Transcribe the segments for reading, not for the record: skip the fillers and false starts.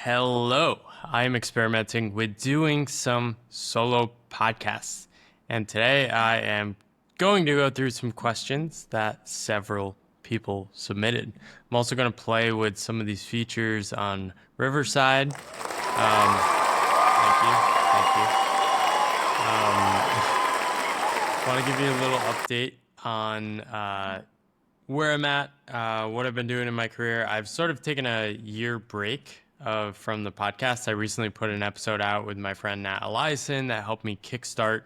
Hello, I'm experimenting with doing some solo podcasts. And today I am going to go through some questions that several people submitted. I'm also going to play with some of these features on Riverside. Thank you. Thank you. Want to give you a little update on where I'm at, what I've been doing in my career. I've sort of taken a year break from the podcast. I recently put an episode out with my friend Nat Eliason that helped me kickstart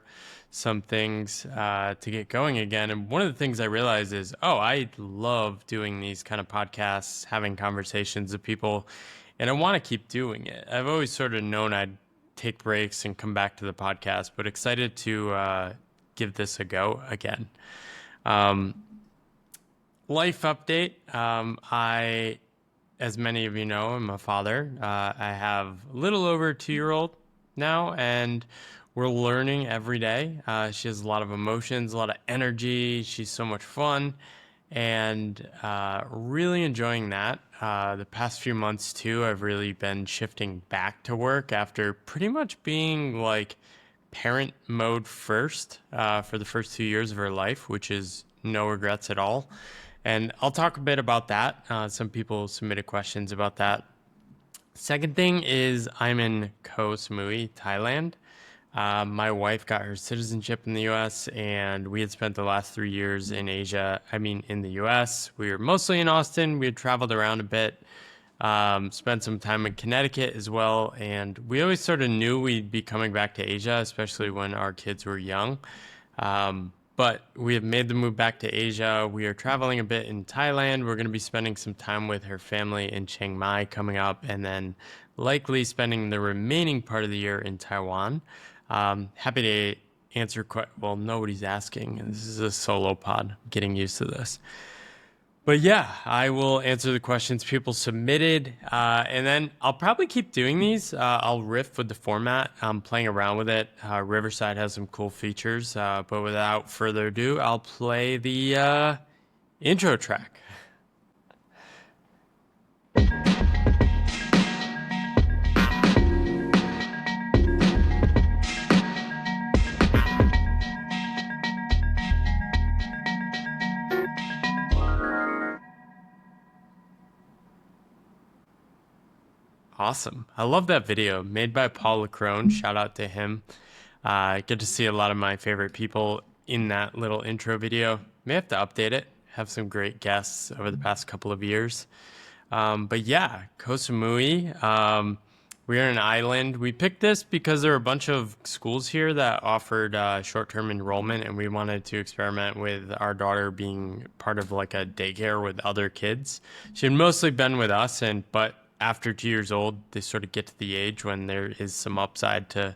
some things to get going again. And one of the things I realized is, I love doing these kind of podcasts, having conversations with people, and I want to keep doing it. I've always sort of known I'd take breaks and come back to the podcast, but excited to give this a go again. Life update. As many of you know, I'm a father. I have a little over a 2-year-old now, and we're learning every day. She has a lot of emotions, a lot of energy. She's so much fun, and really enjoying that. The past few months, too, I've really been shifting back to work after pretty much being like parent mode first for the first 2 years of her life, which is no regrets at all. And I'll talk a bit about that. Some people submitted questions about that. Second thing is I'm in Koh Samui, Thailand. My wife got her citizenship in the U.S. and we had spent the last 3 years in the U.S. We were mostly in Austin. We had traveled around a bit, spent some time in Connecticut as well. And we always sort of knew we'd be coming back to Asia, especially when our kids were young. But we have made the move back to Asia. We are traveling a bit in Thailand. We're going to be spending some time with her family in Chiang Mai coming up, and then likely spending the remaining part of the year in Taiwan. Happy to answer nobody's asking. This is a solo pod. I'm getting used to this. But yeah, I will answer the questions people submitted, and then I'll probably keep doing these. I'll riff with the format. I'm playing around with it. Riverside has some cool features, but without further ado, I'll play the intro track. Awesome. I love that video made by Paul Lacrone. Shout out to him. Get to see a lot of my favorite people in that little intro video. May have to update it. Have some great guests over the past couple of years. But yeah, Koh Samui. We're an island. We picked this because there are a bunch of schools here that offered short-term enrollment, and we wanted to experiment with our daughter being part of like a daycare with other kids. She had mostly been with us, but after 2 years old, they sort of get to the age when there is some upside to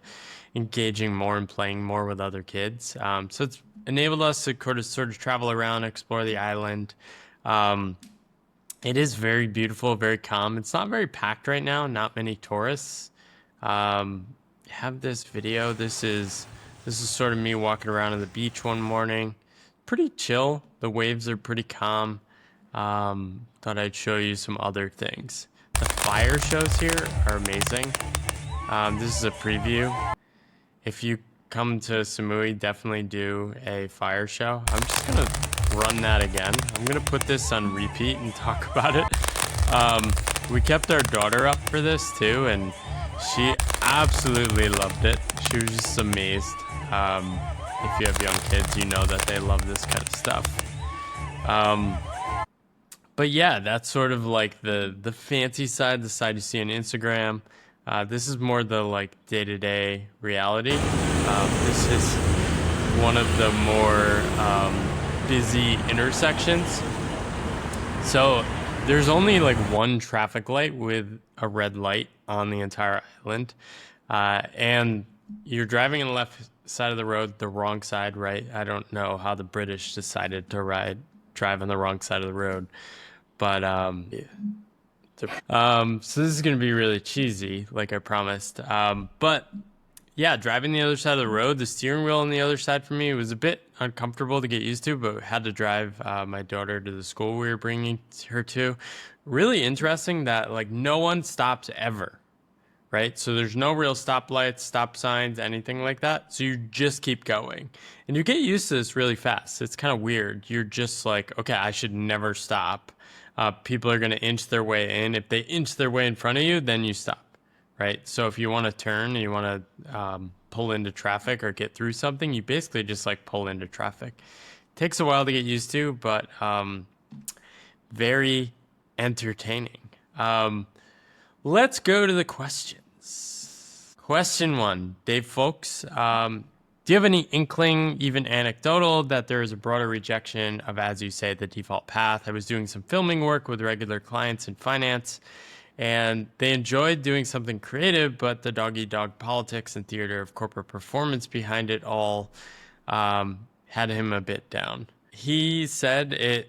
engaging more and playing more with other kids. So it's enabled us to sort of travel around, explore the island. It is very beautiful, very calm. It's not very packed right now, not many tourists. Have this video. This is sort of me walking around on the beach one morning. Pretty chill. The waves are pretty calm. Thought I'd show you some other things. The fire shows here are amazing. This is a preview. If you come to Samui, definitely do a fire show. I'm just going to run that again. I'm going to put this on repeat and talk about it. We kept our daughter up for this too, and she absolutely loved it. She was just amazed. If you have young kids, you know that they love this kind of stuff. But yeah, that's sort of like the fancy side, the side you see on Instagram. This is more the like day-to-day reality. This is one of the more busy intersections. So there's only like one traffic light with a red light on the entire island. And you're driving on the left side of the road, the wrong side, right? I don't know how the British decided to drive on the wrong side of the road. But so this is going to be really cheesy, like I promised. But yeah, driving the other side of the road, the steering wheel on the other side for me was a bit uncomfortable to get used to, but had to drive my daughter to the school we were bringing her to. Really interesting that like no one stops ever right? So there's no real stoplights, stop signs, anything like that. So you just keep going. And you get used to this really fast. It's kind of weird. You're just like, okay, I should never stop. People are going to inch their way in. If they inch their way in front of you, then you stop, right? So if you want to turn and you want to pull into traffic or get through something, you basically just like pull into traffic. Takes a while to get used to, but very entertaining. Let's go to the questions. Question 1, Dave Folks. Do you have any inkling, even anecdotal, that there is a broader rejection of, as you say, the default path? I was doing some filming work with regular clients in finance, and they enjoyed doing something creative, but the dog-eat-dog politics and theater of corporate performance behind it all had him a bit down. He said he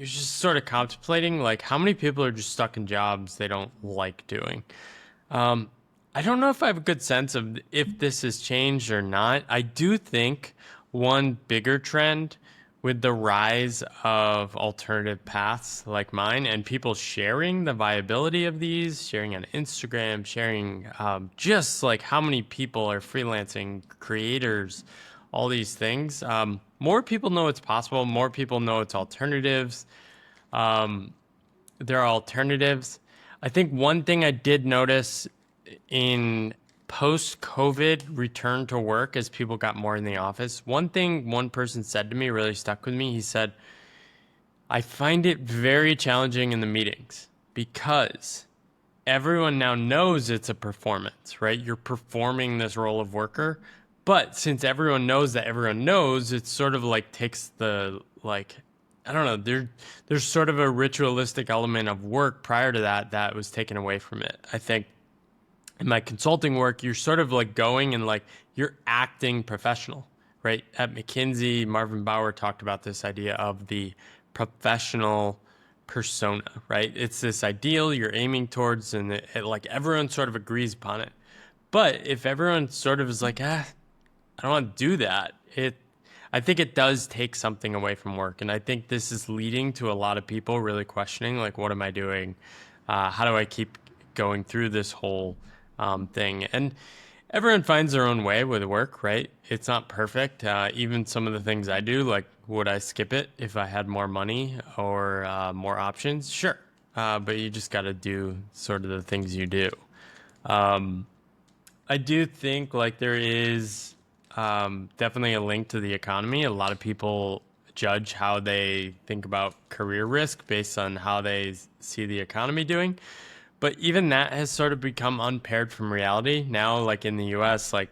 was just sort of contemplating, like, how many people are just stuck in jobs they don't like doing. I don't know if I have a good sense of if this has changed or not. I do think one bigger trend with the rise of alternative paths like mine and people sharing the viability of these, sharing on Instagram, sharing just like how many people are freelancing, creators, all these things. More people know it's possible. More people know it's alternatives. There are alternatives. I think one thing I did notice in post-COVID return to work as people got more in the office, one thing one person said to me really stuck with me. He said, I find it very challenging in the meetings because everyone now knows it's a performance, right? You're performing this role of worker. But since everyone knows that everyone knows, it sort of like takes the, like, I don't know, there's sort of a ritualistic element of work prior to that was taken away from it. I think in my consulting work, you're sort of like going and like you're acting professional, right? At McKinsey, Marvin Bauer talked about this idea of the professional persona, right? It's this ideal you're aiming towards, and like everyone sort of agrees upon it. But if everyone sort of is like, I don't want to do that, I think it does take something away from work. And I think this is leading to a lot of people really questioning, like, what am I doing? How do I keep going through this whole thing? And everyone finds their own way with work, right? It's not perfect. Even some of the things I do, like, would I skip it if I had more money or more options? Sure. But you just got to do sort of the things you do. I do think like there is definitely a link to the economy. A lot of people judge how they think about career risk based on how they see the economy doing. But even that has sort of become unpaired from reality. Now, like in the US, like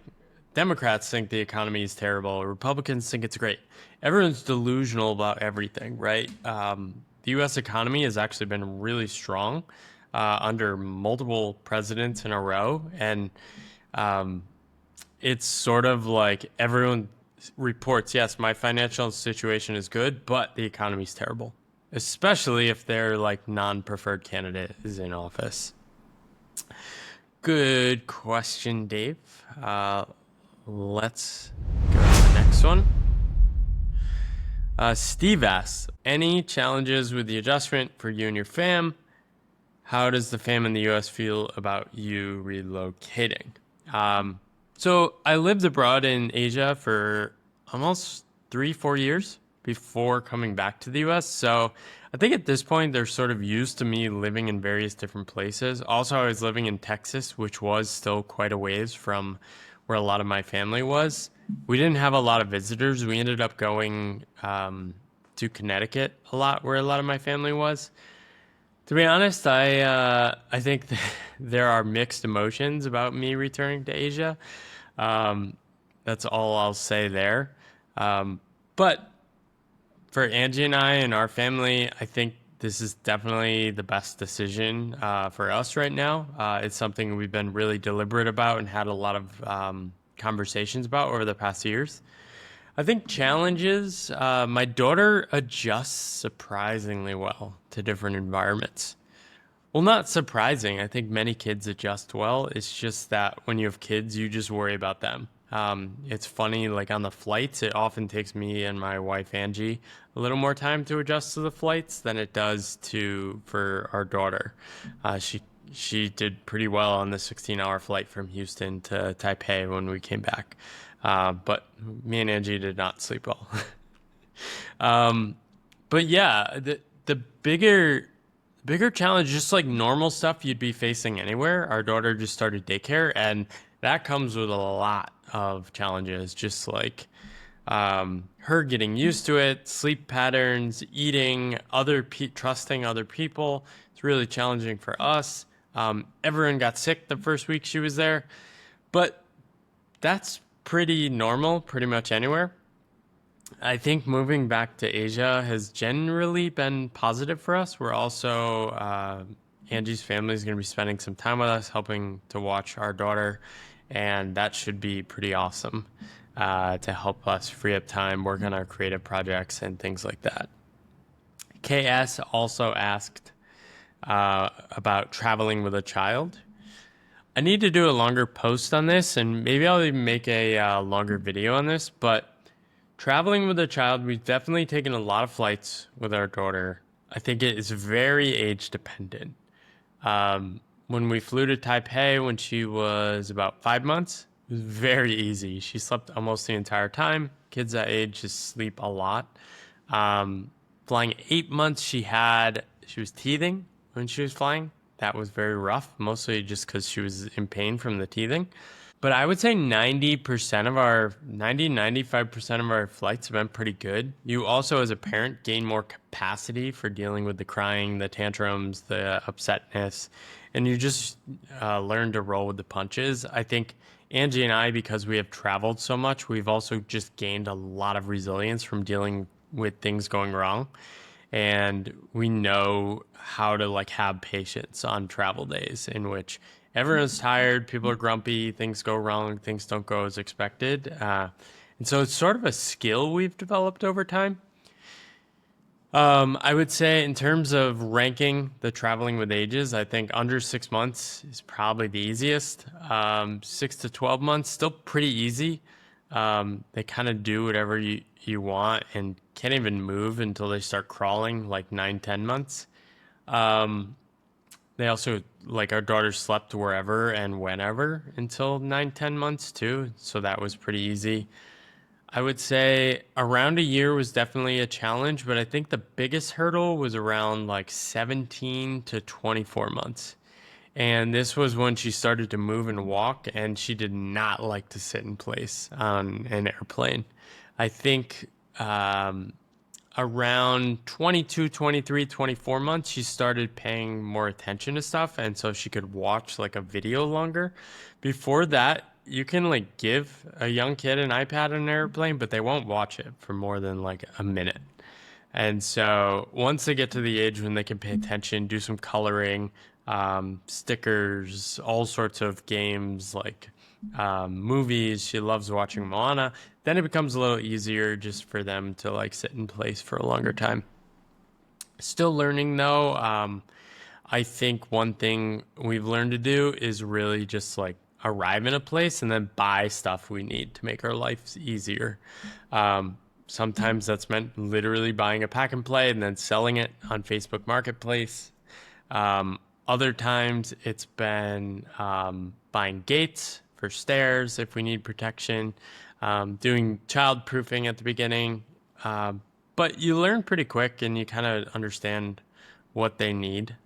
Democrats think the economy is terrible. Republicans think it's great. Everyone's delusional about everything, right? The US economy has actually been really strong under multiple presidents in a row. And it's sort of like everyone reports, yes, my financial situation is good, but the economy's terrible, especially if their like non-preferred candidate is in office. Good question, Dave. Let's go to the next one. Steve asks, any challenges with the adjustment for you and your fam? How does the fam in the US feel about you relocating? So I lived abroad in Asia for almost 3-4 years before coming back to the US. So I think at this point, they're sort of used to me living in various different places. Also, I was living in Texas, which was still quite a ways from where a lot of my family was. We didn't have a lot of visitors. We ended up going to Connecticut a lot, where a lot of my family was. To be honest, I think there are mixed emotions about me returning to Asia. That's all I'll say there. But for Angie and I and our family, I think this is definitely the best decision for us right now. It's something we've been really deliberate about and had a lot of conversations about over the past years. I think challenges, my daughter adjusts surprisingly well to different environments. Well, not surprising. I think many kids adjust well. It's just that when you have kids, you just worry about them. It's funny, like on the flights, it often takes me and my wife, Angie, a little more time to adjust to the flights than it does for our daughter. she did pretty well on the 16-hour flight from Houston to Taipei when we came back. But me and Angie did not sleep well. But yeah, the bigger challenge, just like normal stuff you'd be facing anywhere. Our daughter just started daycare, and that comes with a lot of challenges, just like her getting used to it, sleep patterns, eating, trusting other people. It's really challenging for us. Everyone got sick the first week she was there, but that's pretty normal, pretty much anywhere. I think moving back to Asia has generally been positive for us. We're also, Angie's family is going to be spending some time with us, helping to watch our daughter, and that should be pretty awesome to help us free up time, work on our creative projects, and things like that. KS also asked about traveling with a child. I need to do a longer post on this, and maybe I'll even make a longer video on this, but traveling with a child, we've definitely taken a lot of flights with our daughter. I think it is very age dependent. When we flew to Taipei when she was about 5 months, it was very easy. She slept almost the entire time. Kids that age just sleep a lot. Flying 8 months, she was teething when she was flying. That was very rough, mostly just because she was in pain from the teething. But I would say 95% of our flights have been pretty good. You also, as a parent, gain more capacity for dealing with the crying, the tantrums, the upsetness, and you just learn to roll with the punches. I think Angie and I, because we have traveled so much, we've also just gained a lot of resilience from dealing with things going wrong. And we know how to like have patience on travel days in which everyone's tired, people are grumpy, things go wrong, things don't go as expected. And so it's sort of a skill we've developed over time. I would say in terms of ranking the traveling with ages, I think under 6 months is probably the easiest. 6 to 12 months, still pretty easy. They kind of do whatever you want and can't even move until they start crawling, like 9, 10 months. They also, like, our daughter slept wherever and whenever until 9, 10 months too. So that was pretty easy. I would say around a year was definitely a challenge, but I think the biggest hurdle was around like 17 to 24 months. And this was when she started to move and walk, and she did not like to sit in place on an airplane. I think around 22, 23, 24 months, she started paying more attention to stuff, and so she could watch like a video longer. Before that, you can like give a young kid an iPad on an airplane, but they won't watch it for more than like a minute. And so once they get to the age when they can pay attention, do some coloring, stickers, all sorts of games like movies. She loves watching Moana. Then it becomes a little easier just for them to like sit in place for a longer time. Still learning though. I think one thing we've learned to do is really just like arrive in a place and then buy stuff we need to make our lives easier. Sometimes that's meant literally buying a pack and play and then selling it on Facebook Marketplace. Other times it's been buying gates for stairs if we need protection, doing child proofing at the beginning. But you learn pretty quick and you kind of understand what they need.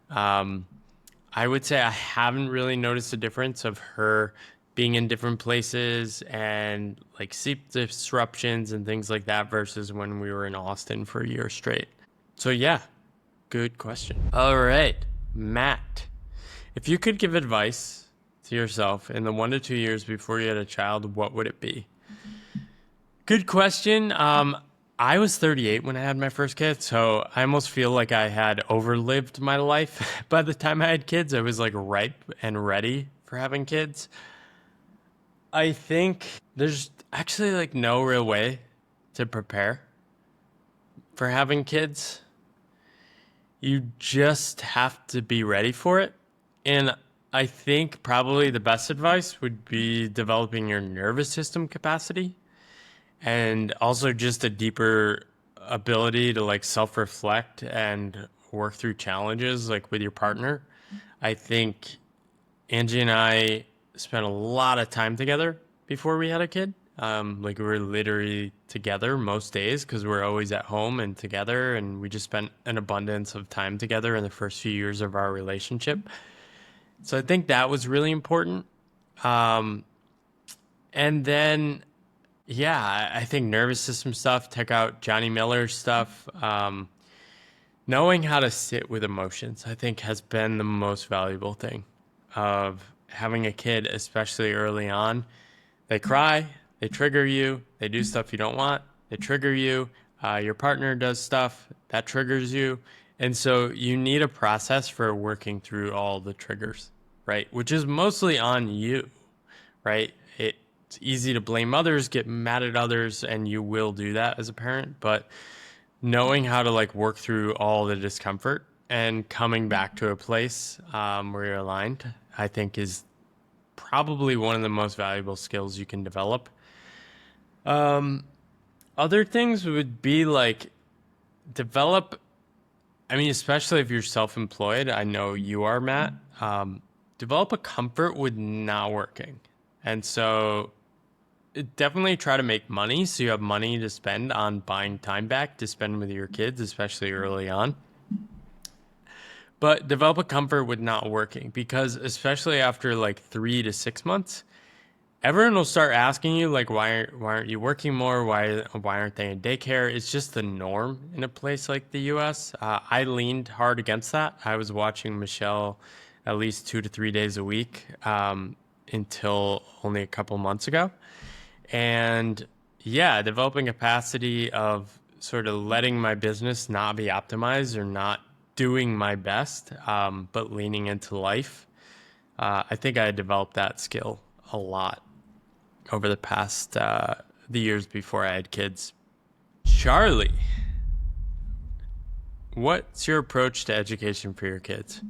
I would say I haven't really noticed a difference of her being in different places and like sleep disruptions and things like that versus when we were in Austin for a year straight. So yeah, good question. All right, Matt, if you could give advice to yourself in the 1 to 2 years before you had a child, what would it be? Good question. I was 38 when I had my first kid, so I almost feel like I had overlived my life by the time I had kids. I was like ripe and ready for having kids. I think there's actually like no real way to prepare for having kids. You just have to be ready for it. And I think probably the best advice would be developing your nervous system capacity and also just a deeper ability to like self-reflect and work through challenges like with your partner. I think Angie and I spent a lot of time together before we had a kid. Like we were literally together most days because we're always at home and together, and we just spent an abundance of time together in the first few years of our relationship. So I think that was really important. Um, and then, yeah, I think nervous system stuff, check out Johnny Miller's stuff. Knowing how to sit with emotions, I think, has been the most valuable thing of having a kid, especially early on. They cry, they trigger you, they do stuff you don't want, they trigger you. Your partner does stuff that triggers you. And so you need a process for working through all the triggers, right? Which is mostly on you, right? It's easy to blame others, get mad at others, and you will do that as a parent. But knowing how to like work through all the discomfort and coming back to a place where you're aligned, I think is probably one of the most valuable skills you can develop. Other things would be like develop, I mean, especially if you're self employed, I know you are, Matt, develop a comfort with not working. And so definitely try to make money so you have money to spend on buying time back to spend with your kids, especially early on. But develop a comfort with not working because, especially after like 3 to 6 months, everyone will start asking you like, why aren't you working more? Why aren't they in daycare? It's just the norm in a place like the U.S. I leaned hard against that. I was watching Michelle at least 2 to 3 days a week until only a couple months ago, and yeah, developing capacity of sort of letting my business not be optimized or not doing my best, but leaning into life. I think I developed that skill a lot over the past the years before I had kids. Charlie, what's your approach to education for your kids?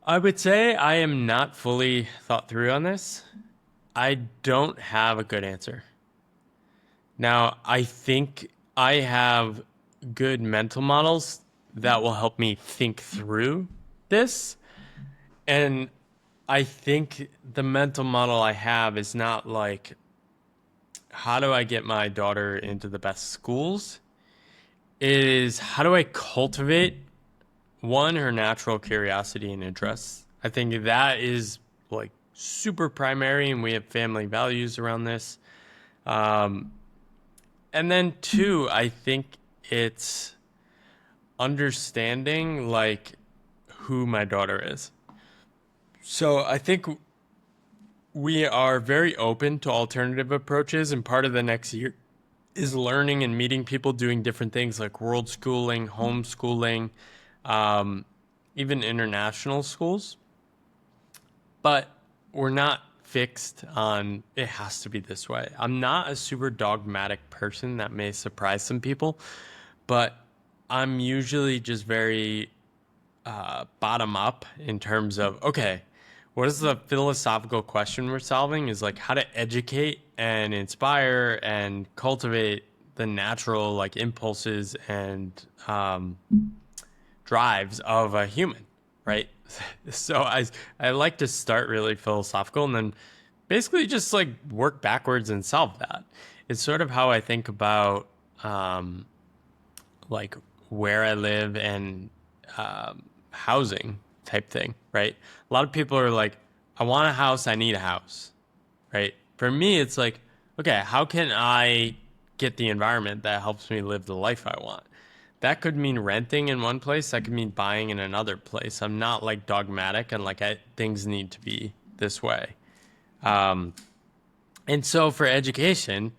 I would say I am not fully thought through on this. I don't have a good answer. Now, I think I have good mental models that will help me think through this. And I think the mental model I have is not like, how do I get my daughter into the best schools? It is, how do I cultivate one, her natural curiosity and interests? I think that is like super primary, and we have family values around this. And then two, I think it's understanding like who my daughter is. So I think we are very open to alternative approaches, and part of the next year is learning and meeting people doing different things like world schooling, homeschooling, um, even international schools. But we're not fixed on it has to be this way. I'm not a super dogmatic person that may surprise some people, but I'm usually just very bottom up in terms of, okay, what is the philosophical question we're solving is like how to educate and inspire and cultivate the natural like impulses and drives of a human, right? So I like to start really philosophical and then basically just like work backwards and solve that. It's sort of how I think about like where I live and housing type thing, right? A lot of people are like, I want a house, I need a house, right? For me, it's like, okay, how can I get the environment that helps me live the life I want? That could mean renting in one place, that could mean buying in another place. I'm not like dogmatic and like things need to be this way. And so for education,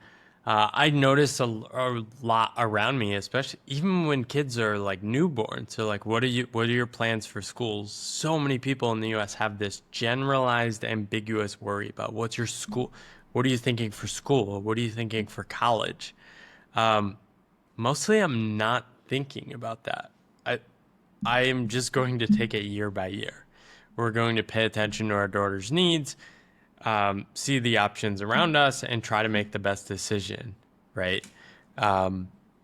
I notice a lot around me, especially even when kids are like newborn. So like, what are your plans for schools? So many people in the U.S. have this generalized, ambiguous worry about what's your school, what are you thinking for school, what are you thinking for college? Mostly, I'm not thinking about that. I I am just going to take it year by year. We're going to pay attention to our daughter's needs, see the options around us, and try to make the best decision, right?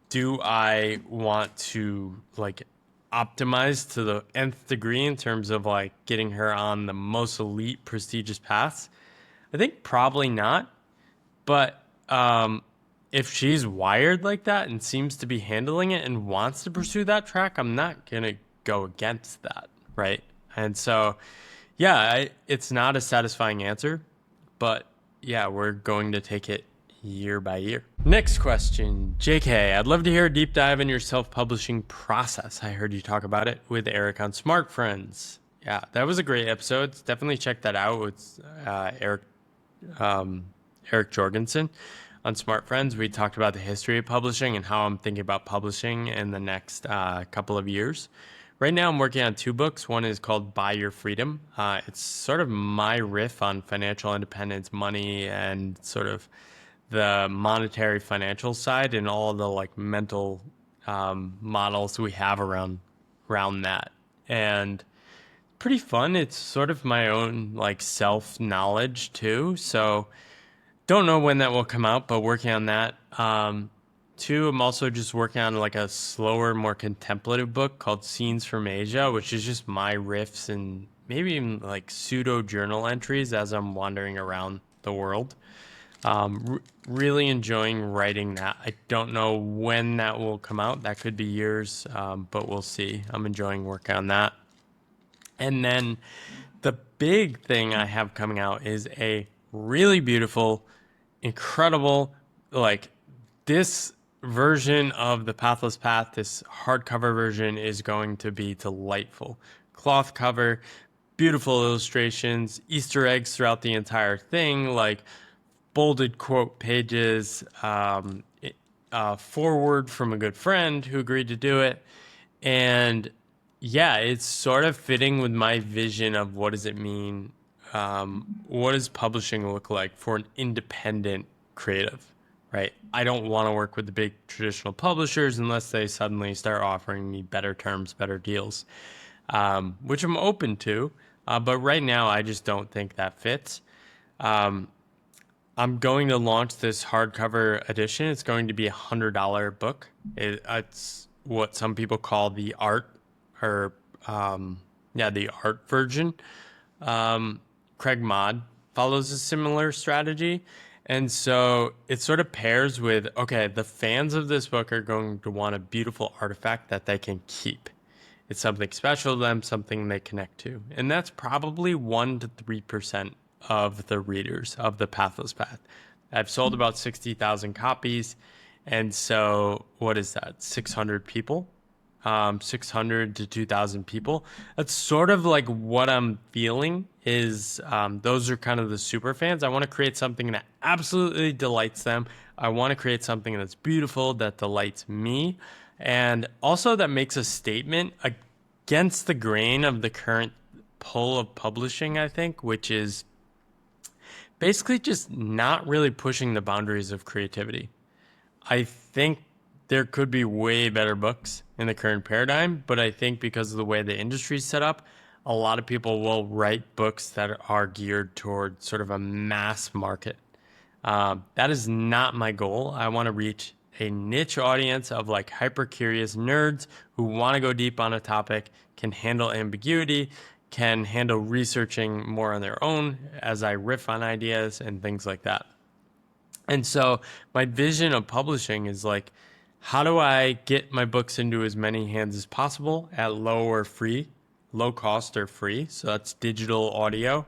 Do I want to like optimized to the nth degree in terms of like getting her on the most elite prestigious paths? I think probably not. But if she's wired like that and seems to be handling it and wants to pursue that track, I'm not going to go against that, right? And so, yeah, it's not a satisfying answer, but yeah, we're going to take it year by year. Next question, JK, I'd love to hear a deep dive in your self-publishing process. I heard you talk about it with Eric on Smart Friends. Yeah, that was a great episode. Definitely check that out. It's Eric Jorgensen on Smart Friends. We talked about the history of publishing and how I'm thinking about publishing in the next couple of years. Right now, I'm working on 2 books. One is called Buy Your Freedom. It's sort of my riff on financial independence, money, and sort of the monetary financial side and all the like mental models we have around that. And pretty fun. It's sort of my own like self knowledge too. So don't know when that will come out, but working on that. 2, I'm also just working on like a slower, more contemplative book called Scenes from Asia, which is just my riffs and maybe even like pseudo journal entries as I'm wandering around the world. Really enjoying writing that. I don't know when that will come out. That could be years, but we'll see. I'm enjoying working on that. And then the big thing I have coming out is a really beautiful, incredible, like this version of the Pathless Path, this hardcover version is going to be delightful. Cloth cover, beautiful illustrations, Easter eggs throughout the entire thing, like bolded quote pages, forward from a good friend who agreed to do it. And yeah, it's sort of fitting with my vision of what does it mean? What does publishing look like for an independent creative, right? I don't want to work with the big traditional publishers unless they suddenly start offering me better terms, better deals, which I'm open to. But right now, I just don't think that fits. I'm going to launch this hardcover edition. It's going to be $100 book. It's what some people call the art, or the art version. Craig Mod follows a similar strategy, and so it sort of pairs with okay, the fans of this book are going to want a beautiful artifact that they can keep. It's something special to them, something they connect to, and that's probably 1 to 3% of the readers of the Pathless Path. I've sold about 60,000 copies. And so what is that? 600 people, 600 to 2,000 people. That's sort of like what I'm feeling is those are kind of the super fans. I want to create something that absolutely delights them. I want to create something that's beautiful, that delights me. And also that makes a statement against the grain of the current pull of publishing, I think, which is basically just not really pushing the boundaries of creativity. I think there could be way better books in the current paradigm, but I think because of the way the industry is set up, a lot of people will write books that are geared toward sort of a mass market. That is not my goal. I want to reach a niche audience of like hyper curious nerds who want to go deep on a topic, can handle ambiguity, can handle researching more on their own as I riff on ideas and things like that. And so my vision of publishing is like, how do I get my books into as many hands as possible at low cost or free? So that's digital audio.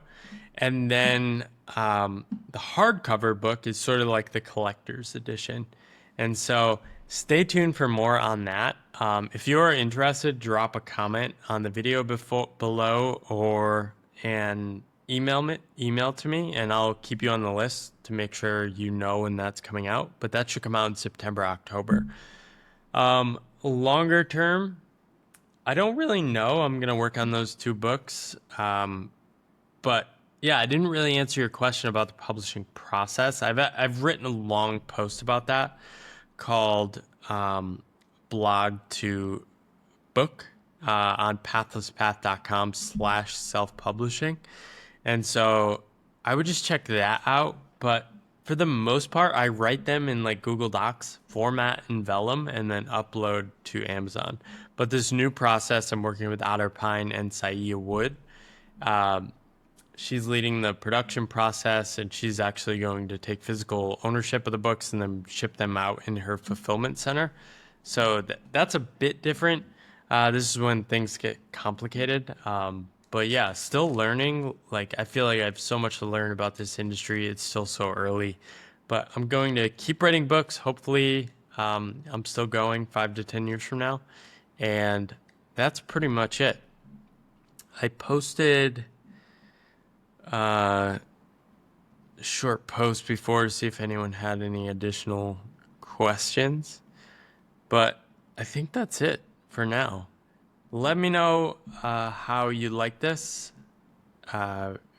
And then the hardcover book is sort of like the collector's edition. And so stay tuned for more on that. If you are interested, drop a comment on the video below or an email to me, and I'll keep you on the list to make sure you know when that's coming out. But that should come out in September, October. Longer term, I don't really know. I'm going to work on those 2 books. But yeah, I didn't really answer your question about the publishing process. I've written a long post about that called Blog to Book on pathlesspath.com/self-publishing. And so I would just check that out. But For the most part, I write them in like Google Docs format in Vellum and then upload to Amazon. But this new process, I'm working with Otter Pine and Saia Wood. She's leading the production process, and she's actually going to take physical ownership of the books and then ship them out in her fulfillment center. So that's a bit different. This is when things get complicated. But yeah, still learning. Like, I feel like I have so much to learn about this industry. It's still so early, but I'm going to keep writing books. Hopefully, I'm still going 5 to 10 years from now. And that's pretty much it. I posted a short post before to see if anyone had any additional questions, but I think that's it for now. Let me know how you like this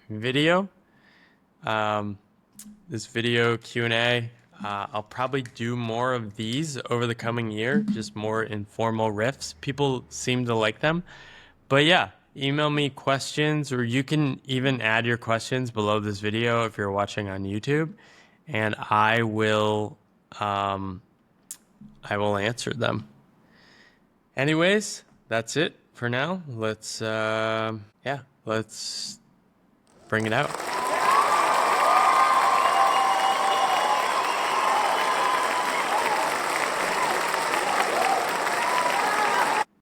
video. This video Q&A. I'll probably do more of these over the coming year, just more informal riffs. People seem to like them. But yeah, email me questions, or you can even add your questions below this video if you're watching on YouTube, and I will answer them. Anyways, that's it for now. Let's bring it out.